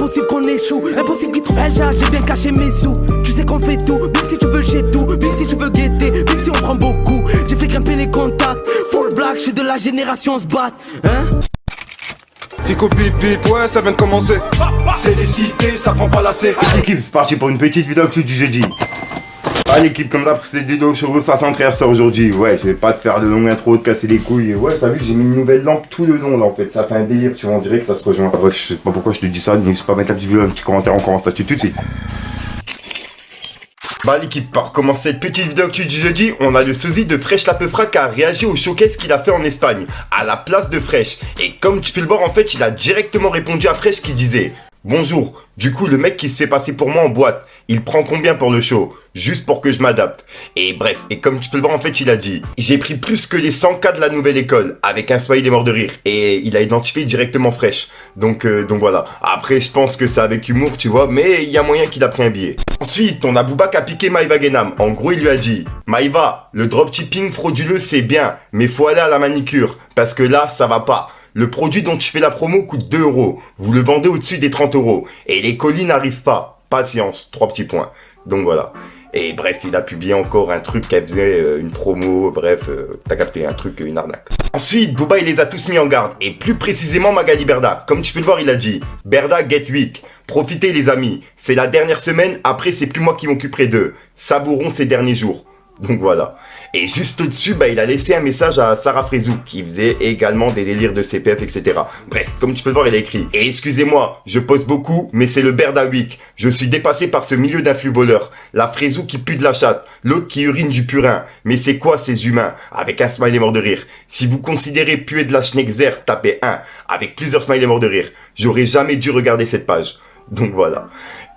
impossible qu'on échoue. Impossible qu'ils trouvent un jas, j'ai bien caché mes sous. Tu sais qu'on fait tout, même si tu veux j'ai tout. Même si tu veux guetter, même si on prend beaucoup. J'ai fait grimper les contacts, full black, je suis de la génération se bat, hein. Fico pip pip, ouais ça vient de commencer. C'est les cités, ça prend pas la C. L'équipe, c'est parti pour une petite vidéo actu du jeudi. Ah l'équipe, comme d'hab, c'est des vidéos sur vous, ça s'intéresse ça aujourd'hui. Ouais, je vais pas te faire de longue intro, de casser les couilles. Ouais, t'as vu, j'ai mis une nouvelle lampe tout le long là en fait. Ça fait un délire, tu vois, on dirait que ça se rejoint. Bref, je sais pas pourquoi je te dis ça, n'hésite pas à mettre la petite vidéo, un petit commentaire, on commence ça tout de suite. Bah l'équipe, pour commencer cette petite vidéo actu du jeudi, on a le sosie de Fresh la Peufra qui a réagi au showcase qu'il a fait en Espagne, à la place de Fresh. Et comme tu peux le voir en fait, il a directement répondu à Fresh qui disait: bonjour, du coup le mec qui se fait passer pour moi en boîte, il prend combien pour le show? Juste pour que je m'adapte. Et bref, et comme tu peux le voir en fait, il a dit: j'ai pris plus que les 100K de la nouvelle école, avec un smiley mort de rire. Et il a identifié directement Fresh. Donc voilà. Après, je pense que c'est avec humour, tu vois, mais il y a moyen qu'il a pris un billet. Ensuite, on a Booba qui a piqué Maïva Guénam. En gros, il lui a dit: Maïva, le dropshipping frauduleux c'est bien, mais faut aller à la manicure, parce que là, ça va pas. Le produit dont tu fais la promo coûte 2 €. Vous le vendez au-dessus des 30 €. Et les colis n'arrivent pas. Patience, 3 petits points. Donc voilà. Et bref, il a publié encore un truc qu'elle faisait, une promo, bref, t'as capté, un truc, une arnaque. Ensuite, Booba, il les a tous mis en garde, et plus précisément Magali Berda. Comme tu peux le voir, il a dit: Berda, get weak. Profitez les amis, c'est la dernière semaine, après c'est plus moi qui m'occuperai d'eux. Savourons ces derniers jours. Donc voilà. Et juste au-dessus, bah, il a laissé un message à Sarah Frézou, qui faisait également des délires de CPF, etc. Bref, comme tu peux le voir, il a écrit: et excusez-moi, je pose beaucoup, mais c'est le Berda Week. Je suis dépassé par ce milieu d'influx voleurs. La Frézou qui pue de la chatte, l'autre qui urine du purin. Mais c'est quoi ces humains? Avec un smiley mort de rire. Si vous considérez puer de la schneckzer, tapez 1, avec plusieurs smileys morts de rire. J'aurais jamais dû regarder cette page. Donc voilà.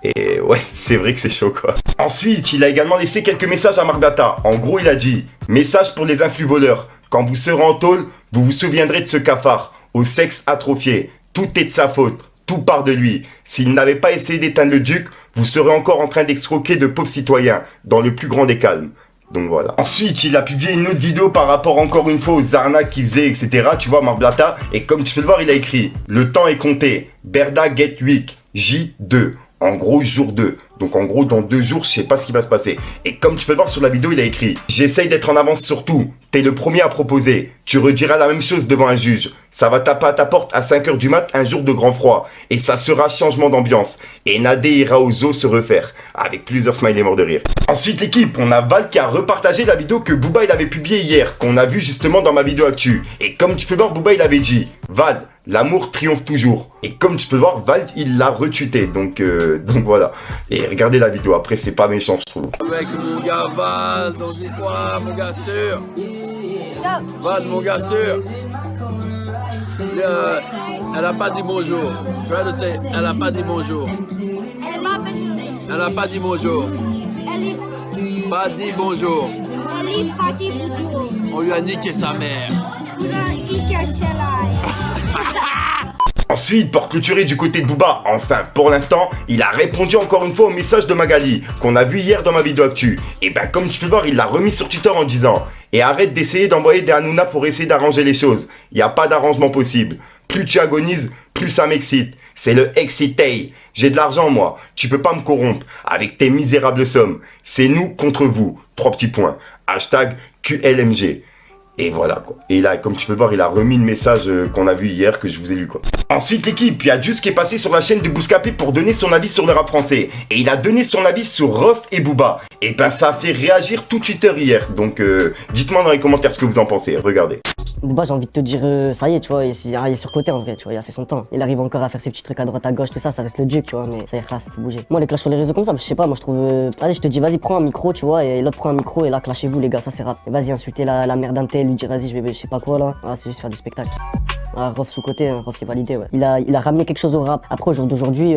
Et ouais, c'est vrai que c'est chaud quoi. Ensuite, il a également laissé quelques messages à Marc Data. En gros, il a dit: message pour les influx voleurs. Quand vous serez en tôle, vous vous souviendrez de ce cafard, au sexe atrophié. Tout est de sa faute. Tout part de lui. S'il n'avait pas essayé d'éteindre le duc, vous serez encore en train d'escroquer de pauvres citoyens, dans le plus grand des calmes. Donc voilà. Ensuite, il a publié une autre vidéo par rapport encore une fois aux arnaques qu'il faisait, etc. Tu vois, Marc Data. Et comme tu peux le voir, il a écrit: le temps est compté. Berda get weak. J2. En gros, jour 2. Donc en gros, dans 2 jours, je sais pas ce qui va se passer. Et comme tu peux voir sur la vidéo, il a écrit: j'essaye d'être en avance sur tout. T'es le premier à proposer. Tu rediras la même chose devant un juge. Ça va taper à ta porte à 5 h du mat un jour de grand froid. Et ça sera changement d'ambiance. Et Nadé ira aux eaux se refaire. Avec plusieurs smileys morts de rire. Ensuite l'équipe, on a Val qui a repartagé la vidéo que Booba il avait publiée hier. Qu'on a vu justement dans ma vidéo actu. Et comme tu peux voir, Booba il avait dit: Val, l'amour triomphe toujours. Et comme tu peux voir, Val il l'a retweeté. Donc voilà. Et regardez la vidéo, après c'est pas méchant je trouve. Avec mon gars Val, on dit quoi mon gars sûr? Val mon gars sûr. Elle a pas dit bonjour. Je vais le dire, elle a pas dit bonjour. Elle a pas dit bonjour. Pas dit bonjour. On lui a niqué sa mère. Ensuite, pour clôturer du côté de Booba, enfin pour l'instant, il a répondu encore une fois au message de Magali, qu'on a vu hier dans ma vidéo actu. Et ben comme tu peux voir, il l'a remis sur Twitter en disant: et arrête d'essayer d'envoyer des Hanouna pour essayer d'arranger les choses. Il n'y a pas d'arrangement possible. Plus tu agonises, plus ça m'excite. C'est le excité. J'ai de l'argent moi, tu peux pas me corrompre avec tes misérables sommes. C'est nous contre vous. 3 petits points. Hashtag QLMG. Et voilà quoi. Et là, comme tu peux voir, il a remis le message qu'on a vu hier, que je vous ai lu quoi. Ensuite l'équipe, il y a Juice qui est passé sur la chaîne de Bouscapé pour donner son avis sur le rap français. Et il a donné son avis sur Rof et Booba. Et ben ça a fait réagir tout Twitter hier. Donc dites-moi dans les commentaires ce que vous en pensez. Regardez. Booba, j'ai envie de te dire, ça y est, tu vois, il est surcoté en vrai, tu vois, il a fait son temps. Il arrive encore à faire ses petits trucs à droite, à gauche, tout ça, ça reste le duc, tu vois, mais ça y est, classe, faut bouger. Moi, les clashs sur les réseaux comme ça, je sais pas, moi je trouve, vas-y, je te dis, vas-y, prends un micro, tu vois, et l'autre prend un micro, et là, clashez-vous, les gars, ça c'est rap. Et vas-y, insulter la mère d'un tel, lui dire, vas-y, je sais pas quoi là. Ah, c'est juste faire du spectacle. Ah, Rof sous-côté, hein, Rof qui est validé, ouais. Il a ramené quelque chose au rap. Après, au jour d'aujourd'hui,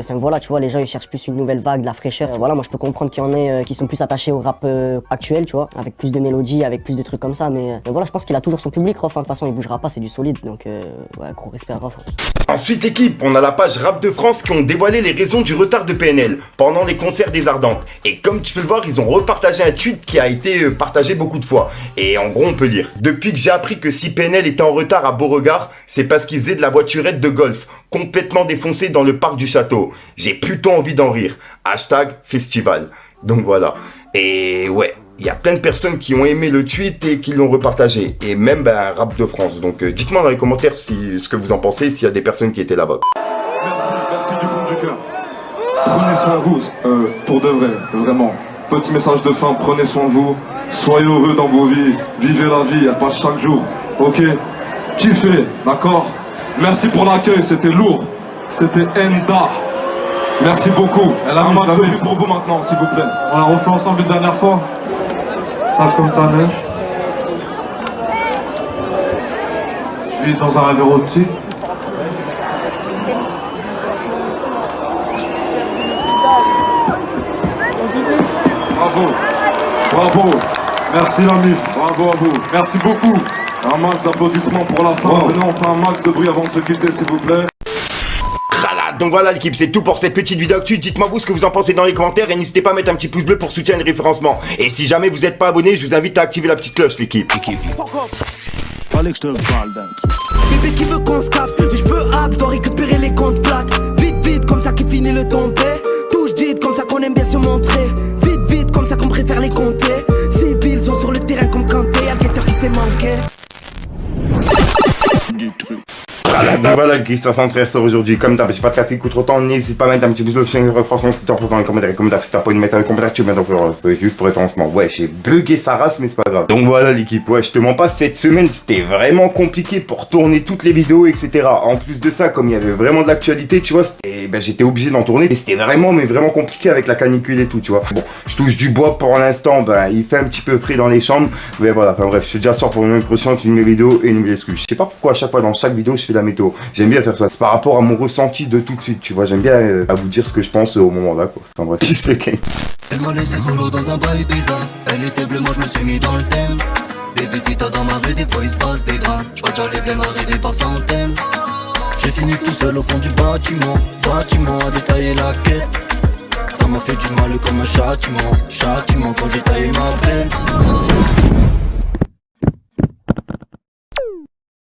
enfin voilà, tu vois, les gens ils cherchent plus une nouvelle vague, de la fraîcheur. Voilà, moi je peux comprendre qu'il y en ait qui sont plus attachés au rap actuel, tu vois, avec plus de mélodies, avec plus de trucs comme ça. Mais voilà, je pense qu'il a toujours son public, Rof, hein. De toute façon, il bougera pas, c'est du solide. Donc, ouais, gros respect à Rof. Hein. Ensuite l'équipe, on a la page Rap de France qui ont dévoilé les raisons du retard de PNL pendant les concerts des Ardentes. Et comme tu peux le voir, ils ont repartagé un tweet qui a été partagé beaucoup de fois. Et en gros on peut lire: depuis que j'ai appris que si PNL était en retard à Beauregard, c'est parce qu'il faisait de la voiturette de golf, complètement défoncée dans le parc du château. J'ai plutôt envie d'en rire. Hashtag festival. Donc voilà. Et ouais, il y a plein de personnes qui ont aimé le tweet et qui l'ont repartagé. Et même Rap de France. Donc dites-moi dans les commentaires ce que vous en pensez, s'il y a des personnes qui étaient là-bas. Merci du fond du cœur. Prenez soin de vous, pour de vrai, vraiment. Petit message de fin, prenez soin de vous. Soyez heureux dans vos vies. Vivez la vie, elle passe chaque jour. Ok? Kiffez, d'accord? Merci pour l'accueil, c'était lourd. C'était Enda. Merci beaucoup. Elle a un max de vie pour vous maintenant, s'il vous plaît. On l'a refait ensemble une dernière fois. Sale comme ta neige. Je vis dans un rêve érotique. Bravo. Bravo. Merci la mif. Bravo à vous. Merci beaucoup. Un max d'applaudissements pour la fin. Wow. Venez, on fait un max de bruit avant de se quitter, s'il vous plaît. Donc voilà l'équipe, c'est tout pour cette petite vidéo actu. Dites-moi vous ce que vous en pensez dans les commentaires et n'hésitez pas à mettre un petit pouce bleu pour soutenir le référencement. Et si jamais vous n'êtes pas abonné, je vous invite à activer la petite cloche l'équipe. Fallait que je te parle d'un truc. Bébé qui veut qu'on se capte, je peux je dois récupérer les comptes plaques. Vite vite comme ça qui finit le tombé. Touche dit comme ça qu'on aime bien se montrer. Vite vite comme ça qu'on préfère les compter. Civils sont sur le terrain comme Kanté, y'a le guetteur qui s'est manqué. Du truc. Donc voilà le Christophe Centraire sort aujourd'hui. Comme d'hab, j'ai pas de casque qui coûte trop de temps. N'hésite pas à mettre un petit pouce bleu, chaîne référencement si t'en penses dans les commentaires. Si t'as pas une mettre dans les commentaires, tu mets dans le juste pour référencement. Ouais, j'ai bugué sa race, mais c'est pas grave. Donc voilà l'équipe, ouais, je te mens pas, cette semaine c'était vraiment compliqué pour tourner toutes les vidéos, etc. En plus de ça, comme il y avait vraiment de l'actualité, tu vois, j'étais obligé d'en tourner. Et c'était vraiment, mais vraiment compliqué avec la canicule et tout, tu vois. Bon, je touche du bois pour l'instant, il fait un petit peu frais dans les chambres. Mais voilà, enfin bref, je suis déjà sort pour une nouvelle prochaine, une nouvelle vidéo et une nouvelle excuse. Je sais pas pourquoi à chaque fois dans chaque vidéo je fais la météo. J'aime bien faire ça. C'est par rapport à mon ressenti de tout de suite, tu vois. J'aime bien à vous dire ce que je pense au moment là, quoi. Enfin bref, je sais qu'elle. Elle m'a laissé solo dans un bail bizarre. Elle était bleue, moi je me suis mis dans le thème. Bébé si t'as dans ma rue, des fois il se passe des drames. Je vois déjà les blêmes arriver par centaines. J'ai fini tout seul au fond du bâtiment à détailler la quête. Ça m'a fait du mal comme un châtiment quand j'ai taillé ma peine.